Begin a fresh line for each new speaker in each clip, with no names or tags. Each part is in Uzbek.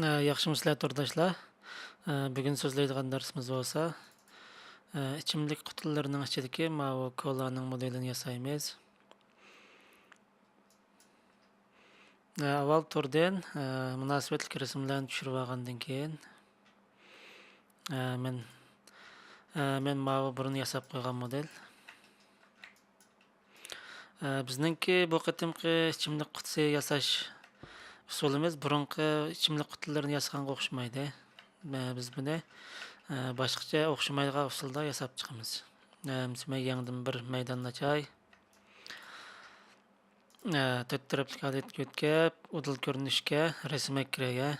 Yaxşımısızlar tordaşlar. Bugün sözleydigan dersimiz bolsa, içimlik qutularynyň içideki mawa kolanyň modelini ýasaýmys. Awal turdan münasibetli resimlerini düşürip algandan keyin men mawa burun ýasap goýgan model. Bizninki bu qatymky içimlik kutusy ýasaş usulumyz burunky içimlik kutularyny ýasaganga okşamaýdy. Biz buni başgaça okşamaýdygan usulda ýasap çykymyz. Men ýaňdan bir meýdan açay. Dört taraply gazetke ötkep, udul görnüşke resim ekirege.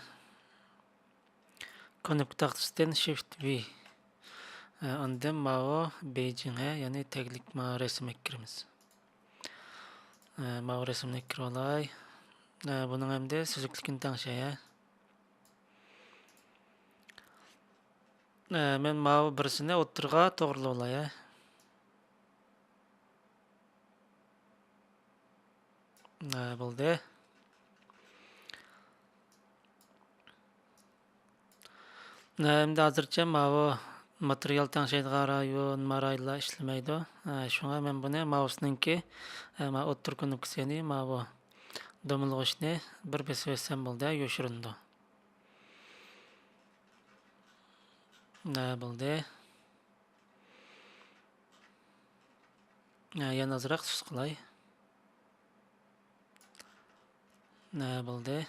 Konuk tahtysdan Shift V. Ondan mawa Beijing'e, yani teglik mawa resim ekirimiz. Mawa resimni ekir olay. Bunun hemde süzüklikini taňşaýa. Men mawa birisini oturga togrula olay. Boldy. Hemde hazırça mawa material taňşaýdygan raýon, maraýla işlemeýdi. Şoňa men buni mawusynynki otur konuksyny mawa domulgyşny bir besesem boldy, ýoşurundy. Boldy. Ýa azrak süs kılay. Boldy.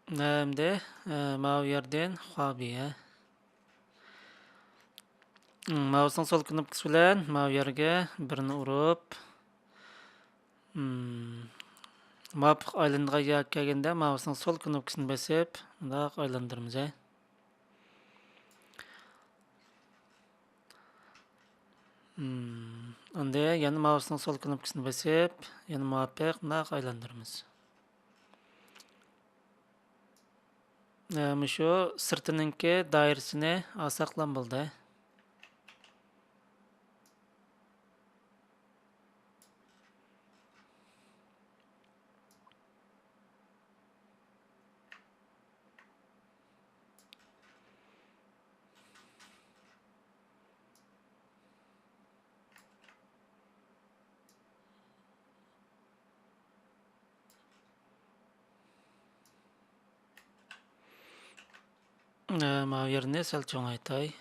Hemde mawa ýerden Huabi'ye. Mawusyň sol knopkasy bilen mawa ýerge birini urup, mawpyk aýlandyga ýak kelgende mawusyň sol knopkasyny besip, mundak aýlandyrmyz. Onda ýani mawusyň sol knopkasyny besip, ýani mawpyk mundak aýlandyrmyz. Muşu sırtynynki daýrysyny alsaklan boldy. Mawa ýerini sal çoňaýtaý.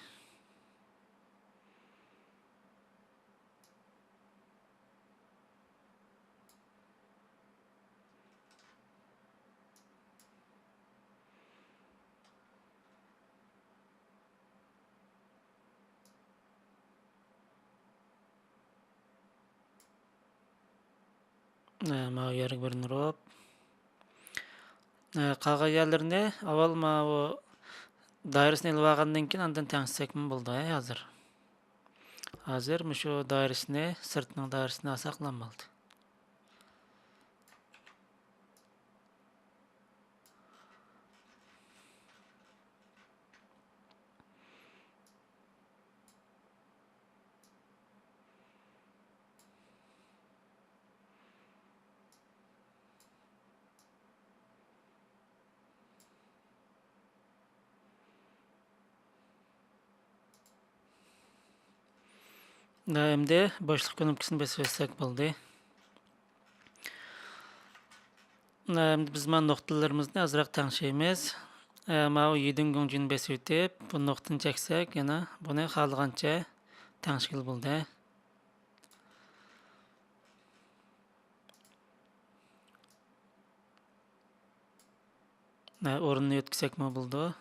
Mawa ýerge birini urup, kalgan ýerlerini awal mawa daýrysyny ilip algandan keyin andan täňsekmi boldy hazır. Hazır muşu daýrysyny, sırtynyň daýrysyny alsaklan boldy. Hemde boşluk knopkasyny besip boldy. Hemde biz man noktalarymyzny azrak taňşaýmyz. Mawa 7 güňjini besip ötüp, bu noktany çeksek, ýana buny halagança taňşyl boldy. Oruny ötküsekmi boldy.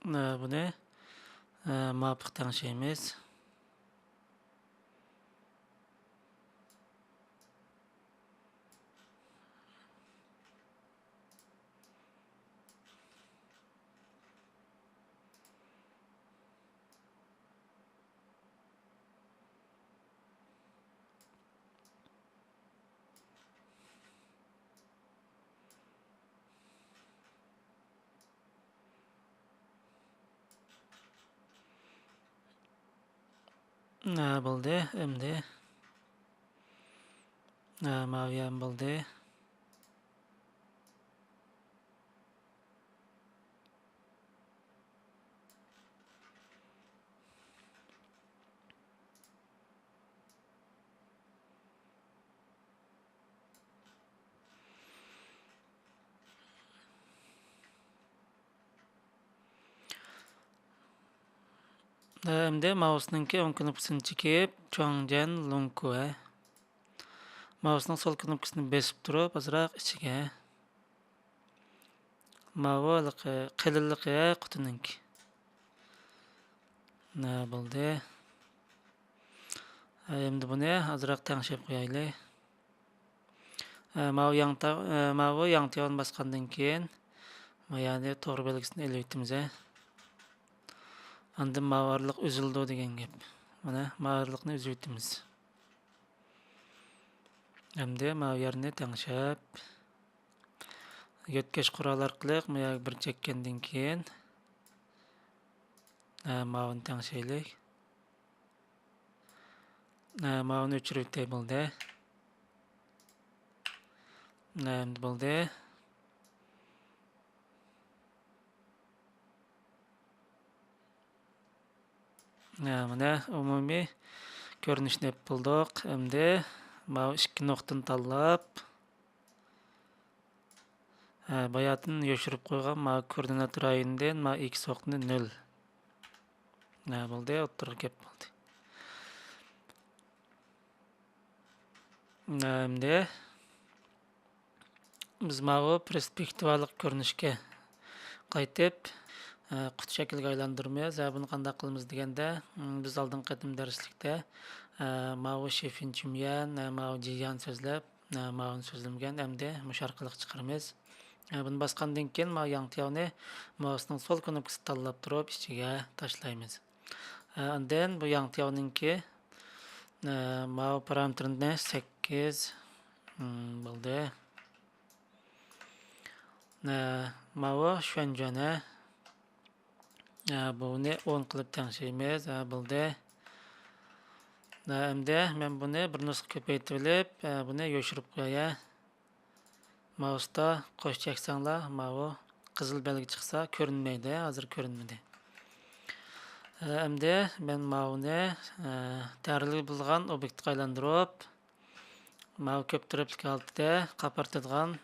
Buni muvofiq tanishaymiz. Bo'ldi. Endi mavi ham bo'ldi. Endi mouse'ninki o'ng knopkasini chekib, cho'ngjan lunku. Mouse'ning sol knopkasini besib turib, azroq ichiga. Mavi qilinligi qutininki. Bo'ldi. Endi buni azroq tangshab qo'yaylik. Mavi yang tiyog'ini bosgandan keyin ya'ni to'g'ri belgisini elib o'tamiz. Andan mavarliq uzildi degan gap. Mana mavarliqni uzib o'tamiz. Endi mavi yerni tangshab yetkash qurol orqali bir chekkandan keyin mavini tangshaylik. Mavini o'chirib o'tay bo'ldi. Endi bo'ldi. Mana umumiy ko'rinishni bildik. Endi mavi 2 nuqtani tanlab bayatını yoshirib qo'ygan mavi koordinat rayonidan mavi x nuqtani 0. Bo'ldi, o'tirib gap bo'ldi. Endi biz mavi perspektivalik ko'rinishga qaytib qut shakliga aylantirmaymiz. Buni qanday qilamiz deganda, biz oldin qatim darslikda mavi shefinchimyan, mavi jiyan so'zlab, mavini so'zlamagan, endi mush orqali chiqaramiz. Buni bosgandan keyin mavi yang tiyog'ini mouse'ning sol knopkasini tanlab turib ichiga tashlaymiz. Undan bu yang tiyog'ninki mavi parametrini 8 bo'ldi. Mavi shunjani buni 10 qilib tangshaymiz. Bo'ldi. Endi men buni bir nusxa ko'paytirib olib, buni yoshirib qo'yay. Mouse'da qo'sh cheksanglar, mavi qizil belgi chiqsa ko'rinmaydi, hozir ko'rinmadi. Endi men mavini ta'rifli bo'lgan obyektga aylantirib, mavi ko'p tarafli holatda qapartadigan,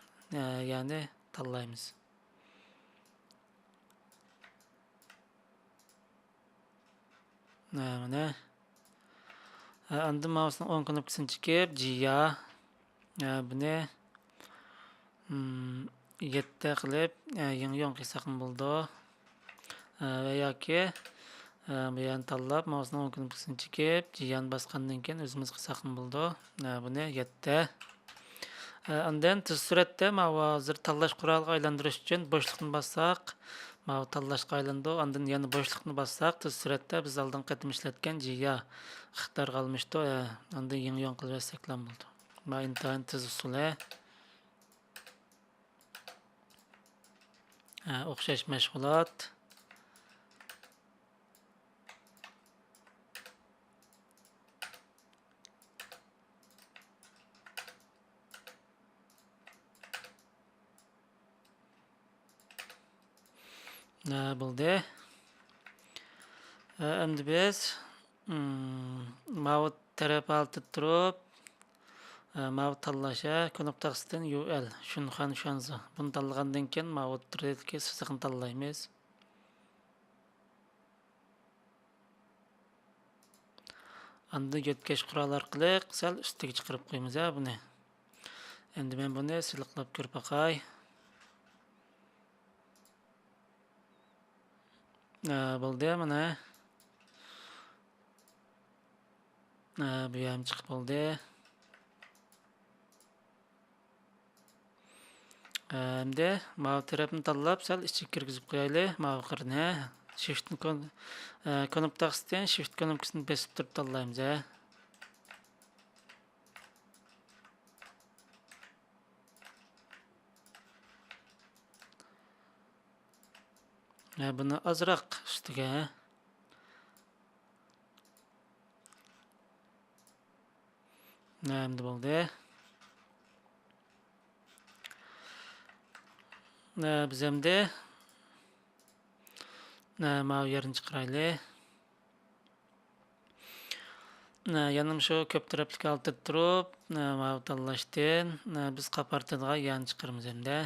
ya'ni tanlaymiz. Mana endi mouse'ning o'ng knopkasini chekib, jiya buni 7 qilib yang qilsak bo'ldi. Va yoki bu yerni tanlab mouse'ning o'ng knopkasini chekib, jiyani bosgandan keyin o'zimiz qilsak bo'ldi. Buni 7. Undan tez suratda hozir tanlash quroliga aylantirish uchun bo'shliqni bossak, mavi tanlashga aylandi. Undan yana bo'shliqni bossak, tez suratda biz oldin qatim ishlatgan jiya ixtiyor qilmishdi. Undan yang qilib saklan bo'ldi. Ma intayin tez usuli. O'xshash mashg'ulot. Bo'ldi. Endi biz mavi taraf olti turib, mavi tanlasha knopkasidan UL shunxan shunzi. Buni tanlagandan keyin mavi o'tirdagi siziqni tanlaymiz. Endi yetkash qurol orqali sal ustiga chiqarib qo'yamiz buni. Endi men buni siliqlab ko'rib boqay. Bo'ldi, mana. Bu ham chiqib bo'ldi. Endi mau tarafni tanlab, sal ichiga kirgizib qo'yaylik. Mau qirni shift knopkasidan shift knopkasini bosib turib tanlaymiz. Buni azroq ustiga. Endi bo'ldi. Biz endi mau yerini chiqaraylik. Yanım shu ko'p tarafli oltib turib, mau tanlashdan biz qapartadigan yan chiqaramiz endi.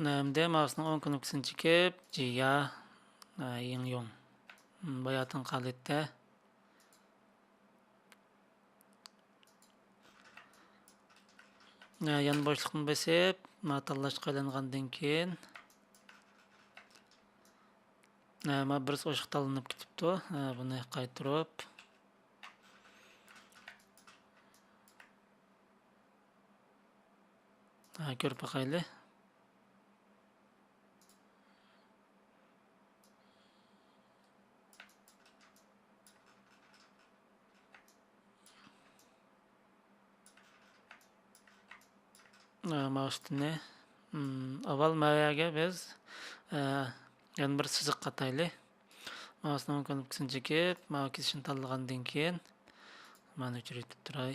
Endi mousening o'ng knopkasini chekib, jiya yin yong. Bayatın qaletda. Yan boshliqni bosib, tanlashga aylangandan keyin birisi o'shiq tanlanib ketibdi. Buni qaytarib ko'rib boqaylik. Mouse'ni avval mayaga biz yana bir chiziq qataylik. Mouse'ning knopkasini chekib, mouse kesishini tanlagandan keyin mana o'chirib turay.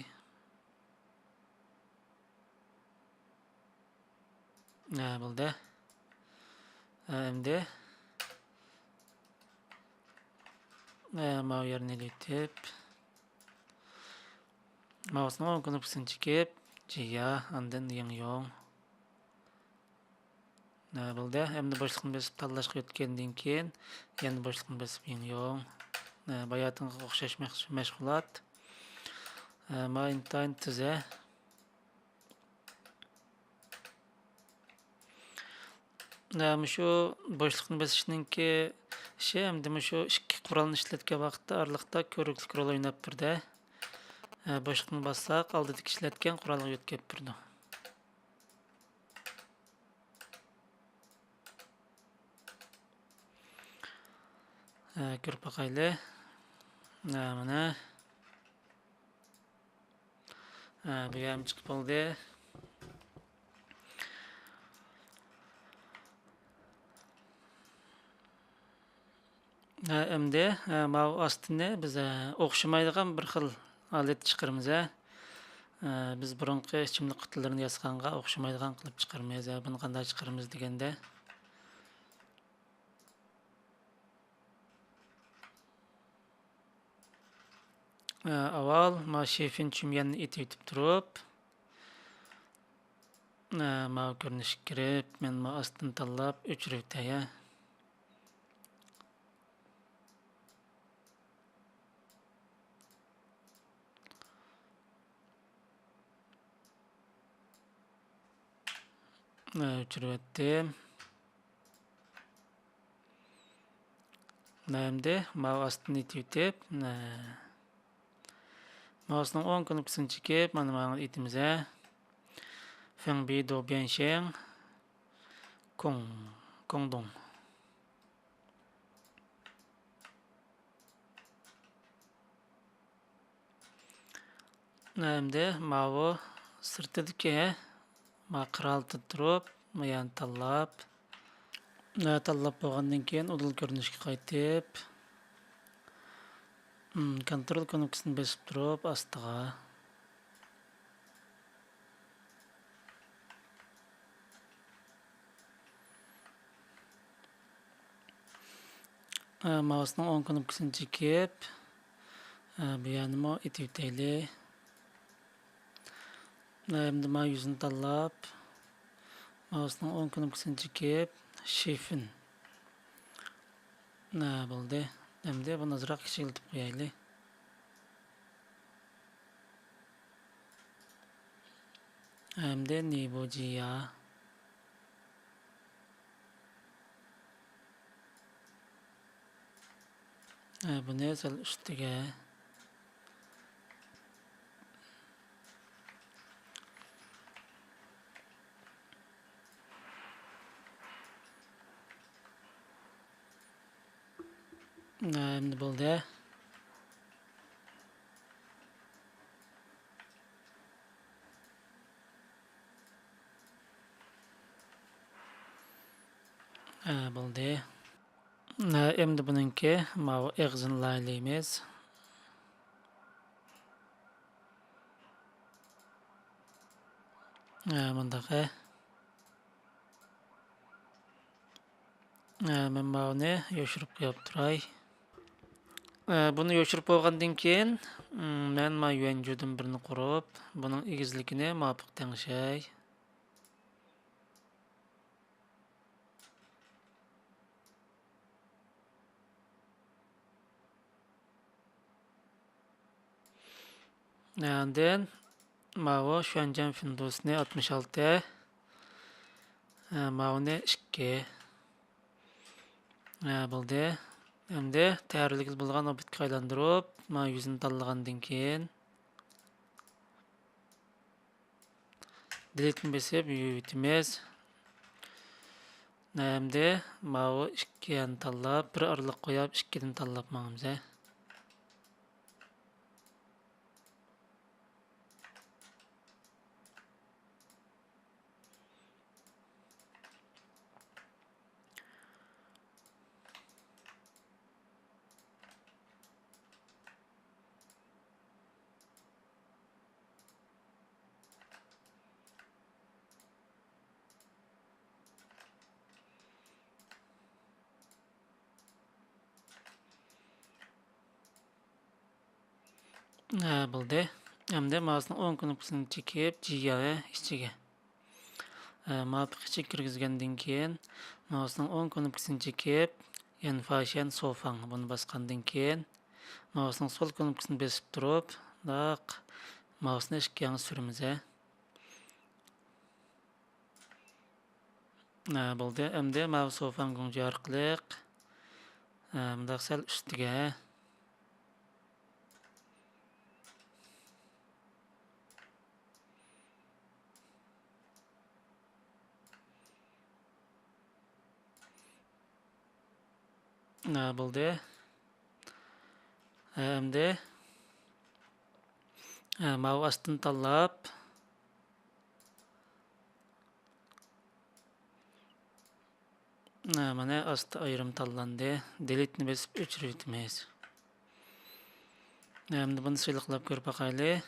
Bo'ldi. Endi mouse yerini elitib, mouse'ning o'ng knopkasini chekib, jiya, andan yin yong. Bo'ldi. Endi boshliqni bosib tanlashga o'tgandan keyin yana boshliqni bosib yin yong. Bayatınga o'xshash mashg'ulot. Maintain tuza. Shu boshliqni bosishninki ishi endi shu ikki qurolni ishlatgan vaqtda oraliqda ko'riklik rol o'ynab turdi. Boshliqni bossak, oldidagi ishlatgan qurolga o'tkab turdi. Ko'rib boqaylik. Mana bu ham chiqib bo'ldi. Endi mau ostini biz o'xshamaydigan bir xil alet chiqaramiz. Biz burunqi ichimlik qutilarini yasaganga o'xshamaydigan qilib chiqarmaymiz. Buni qanday chiqaramiz deganda avval mau shifin chumyanni etib turib, mau ko'rinishga kirib, men mau ostini tanlab o'chirib o'tay. O'chirib o'tdim. Endi mau ostini etib, mouse'ning o'ng knopkasini chekib, mana etimiz. Feng bi do bian sheng kong dong. Endi mau sirtidagi qiraltib turib, yana tanlab bo'lgandan keyin udul ko'rinishga qaytib, kontrol knopkasini bosib turib, ostiga mouse'ning o'ng knopkasini chekib, bu yerni etib o'taylik. Endi mau yuzini tanlab, mouse'ning o'ng knopkasini chekib, shifin. Bo'ldi. Endi buni azroq kichiltib qo'yaylik. Endi ne bu jiya? Buni sal ustiga endi bo'ldi. Bo'ldi. Endi buningki mau eg'zini laylaymiz. Bundaqa. Men mauni yoshirib qo'yib turay. Buni yoshirib qo'ygandan keyin men yuanjudan birini qurib, buning egizligini muvofiq tengshay. Then mau Shuanjan Findusni 66, mauni 2. Bo'ldi. Endi tayyorlik bo'lgan obyektga aylantirib, mana yuzini tanlagandan keyin delete besib yuvitimiz. Endi mau 2 ni tanlab, bir araliq qo'yib 2 dan tanlab mangimiz. Bo'ldi. Endi mousening o'ng knopkasini chekib, jiya ichiga. Muvofiq ichiga kirgizgandan keyin mousening o'ng knopkasini chekib, Fashion Sofang buni bosgandan keyin mousening sol knopkasini bosib turib, mouseni ishga suramiz. Bo'ldi. Endi mouse Sofang orqali bundaq sal ustiga bo'ldi. Endi mau astini tanlab mana asti ayrim tanlandi. Delete ni bosib o'chiramiz. Endi buni siliqlab ko'rib boqaylik.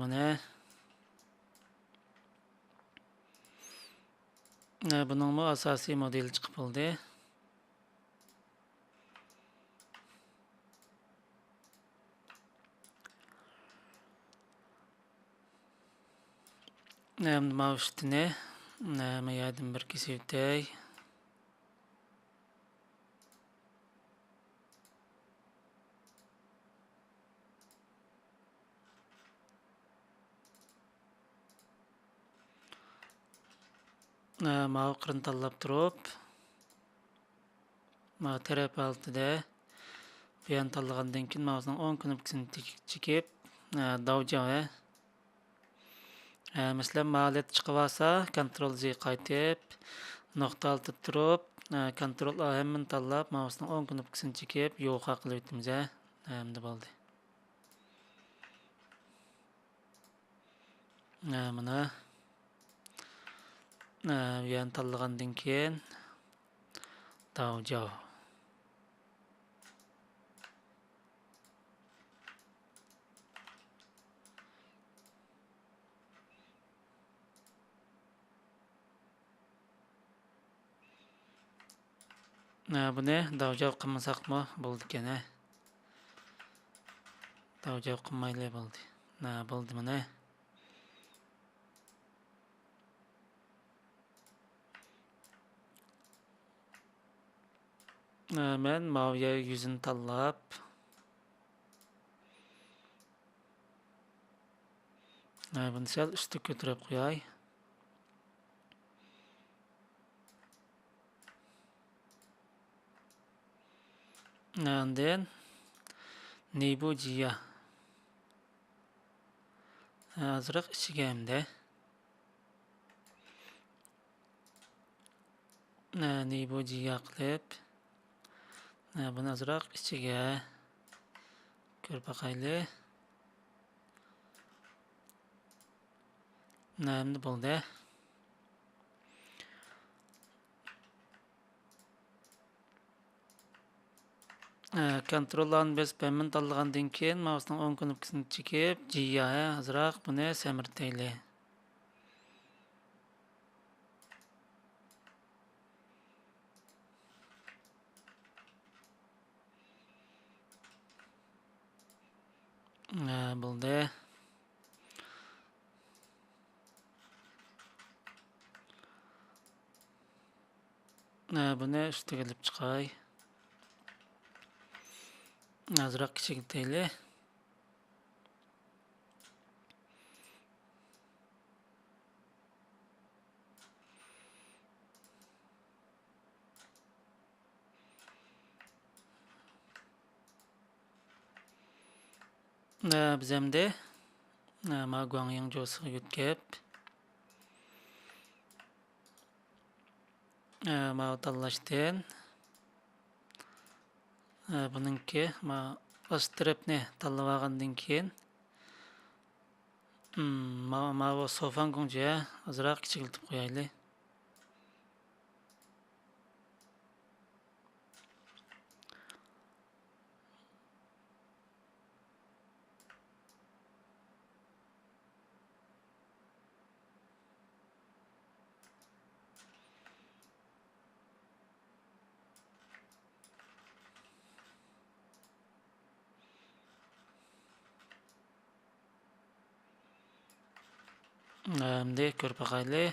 Mana buning asosiy modeli chiqib qoldi. Endi maushtini yerdan bir kesib o'tay. Mau qirini tanlab turib, mau taraf altida bu yerni tanlagandan keyin mousening o'ng knopkasini chekib, davja Mesela malet chiqib olsa, Ctrl Z qaytib, nuqta altida turib, Ctrl A hammasini tanlab, mousening o'ng knopkasini chekib, yo'q qilib o'tamiz. Endi bo'ldi. Mana bu yerni tanlagandan keyin davja buni davja qilmasaqmi bo'ldi ekan. Davja qilmayli bo'ldi. Bo'ldi mana. Men maviye yüzünü tanlap, bunu sal üstü kötürüp koyay. Ondan ne bu ciya? Azırak içige hem ne bu ciya qilib, bunu azırak içige ko'rib baqayli. Endi bo'ldi. Kontrollarni bosib payman tanlagandan keyin mousening o'ng knopkasini chekib, jiya azırak buni semirtayli. Bo'ldi. Buni ustiga ilib chiqay. Azırak kichiklayli. Biz endi ma guangyang josiga yo'tkab ma tanlashdan buningki ma ostrepni tanlab olgandan keyin ma sofan gongja azırak kichiklatib qo'yayli. Endi ko'rib baqayli.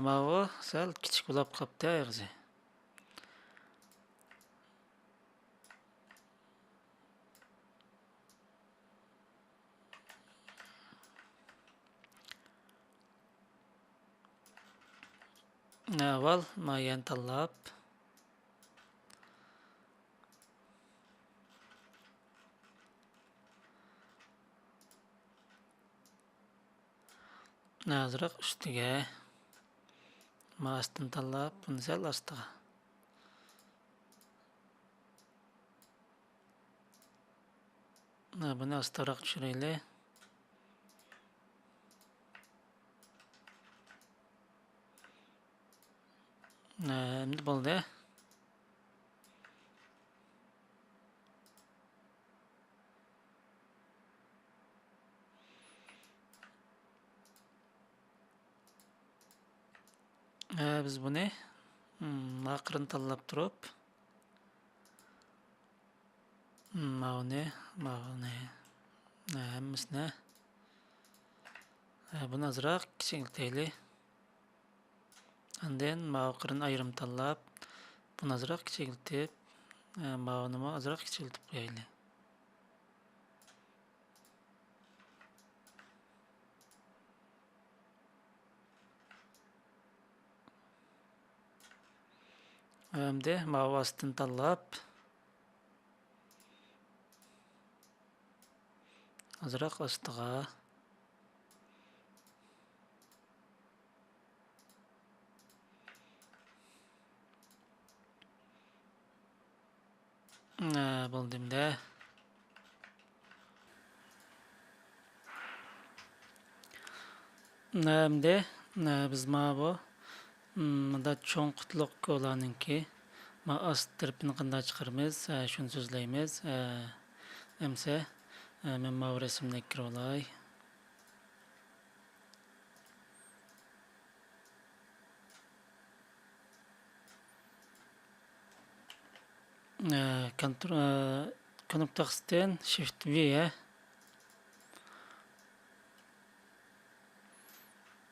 Mavo sal kichik bo'lib qolibdi og'zi. Avval mayan tanlab azırak ustiga mastini tanlab buni sal ostiga. Buni ostroq tushirayli. Endi bo'ldi. Biz buni aqrini tanlab turib mavni hammasini buni azroq kichiklayli. Ondan aqrini ayrim tanlab buni azroq kichiklatib mavni azroq kichiklatib qo'yayli. Endi mav ostini tanlab azroq ostiga bo'ldimda. Endi biz bu da cho'ng qutuliq ko'laninki ost tarafini qanday chiqaramiz shuni so'zlaymiz. Emsa men mav rasmni kirib olay. Knopkasdan Shift V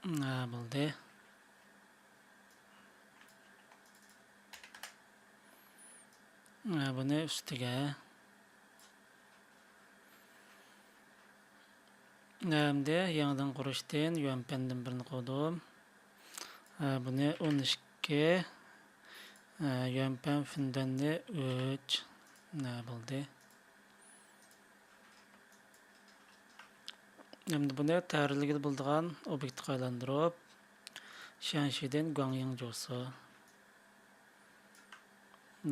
Bo'ldi. Buni ustiga endi yangidan qurishdan UMP'dan birini qo'ydim. Buni 12 UMP fundanni 3 bo'ldi. Endi buni tayyorligida bo'lgan obyektga aylantirib, Shanshidan Guangyang Josu.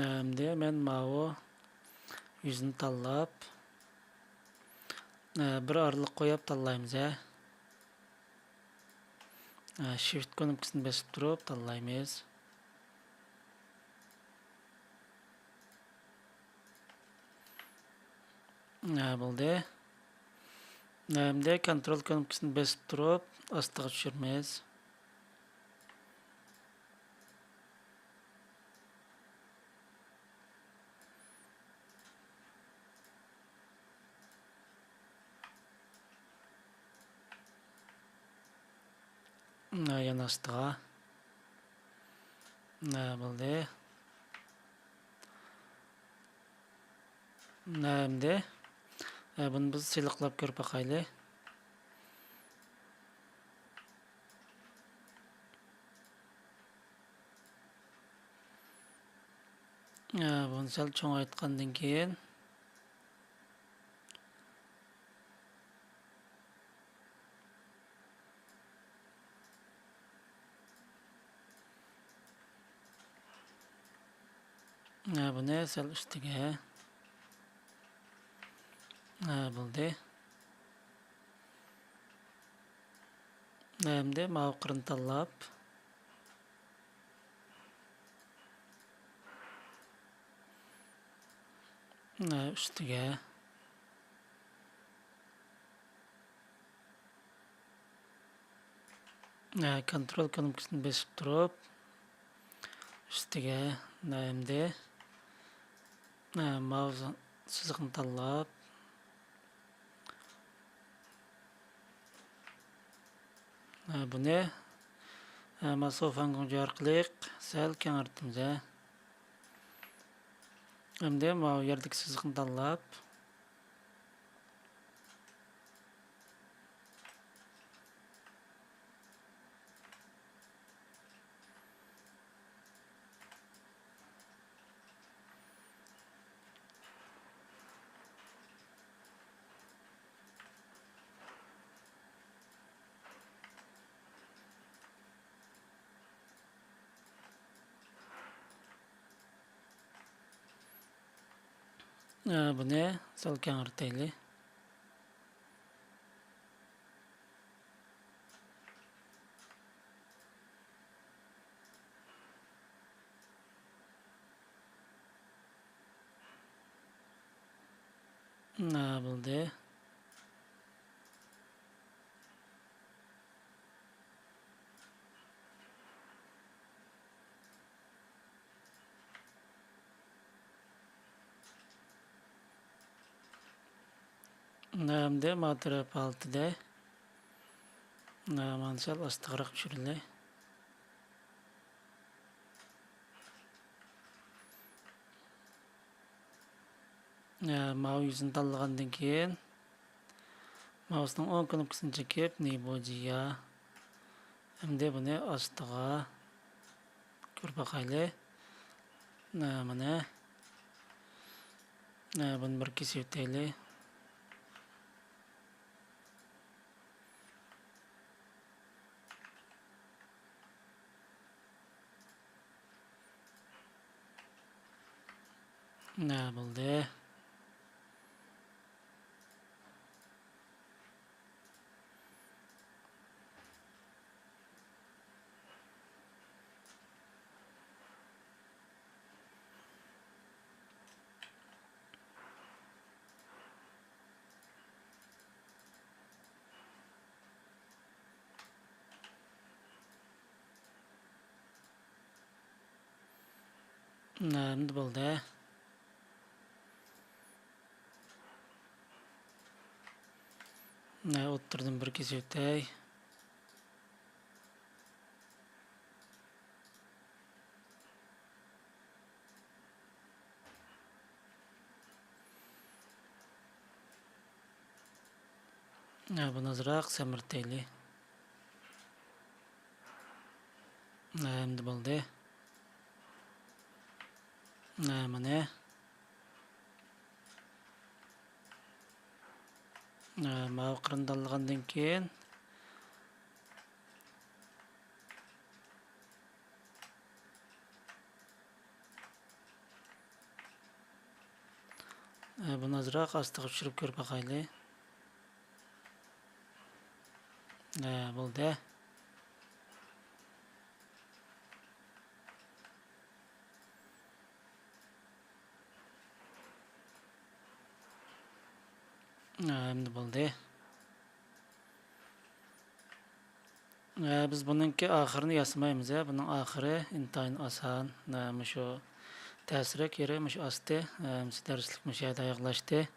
Endi men mao yuzini tanlab, bir araliq qo'yib tanlaymiz. Shift knopkasini bosib turib tanlaymiz. Bo'ldi. Endi kontrol knopkasini bosib turib ostiga tushiramiz. Yana ostiga. Bo'ldi. Endi buni biz siliqlab ko'rib boqaylik. Buni sal cho'ngaytgandan keyin buni sal ustiga bo'ldi. Endi mavqirini tanlab ustiga kontrol knopkasini bosib turib ustiga endi mouse chiziqni tanlab buni masofani orqali sal kengaytiramiz. Endi bu yerdagi chiziqni tanlab buni sal kengaytiraylik. Bo'ldi. Endi material palatida mana sal ostiroq tushiraylik. Mouse yuzini tanlagandan keyin mousening o'ng knopkasini chekib Nibojiya. Endi buni ostiga ko'rib boqaylik. Mana buni bir kesib o'taylik. Bo'ldi. Endi bo'ldi. O'ttirdim bir kesib o'tay. Buni ozroq semirtaylik. Endi bo'ldi. Mana mavi qirindalgandan keyin buni ozroq ostiga tushirib ko'rib boqaylik. Bo'ldi. Endi bo'ldi. Biz buningki oxirini yasamaymiz. Buning oxiri intayin oson. Shu ta'siri keri mush osti. Darslik mush yerda oyoqlashdi.